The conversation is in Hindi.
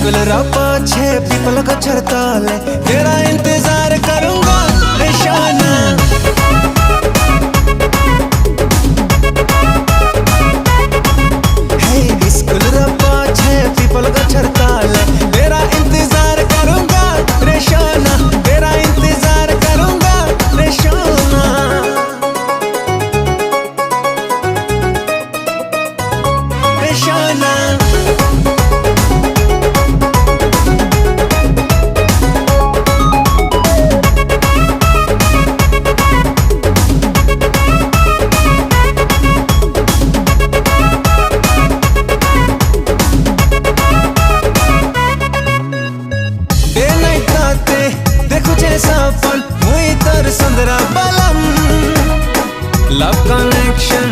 स्कूल पाछे पीपल का छरताल तेरा इंतजार करूंगा निशाना। स्कूल पाछे पीपल का छरताल तेरा इंतजार करूंगा निशाना, तेरा इंतजार करूंगा निशाना। निशाना संद्रा बलम लव कनेक्शन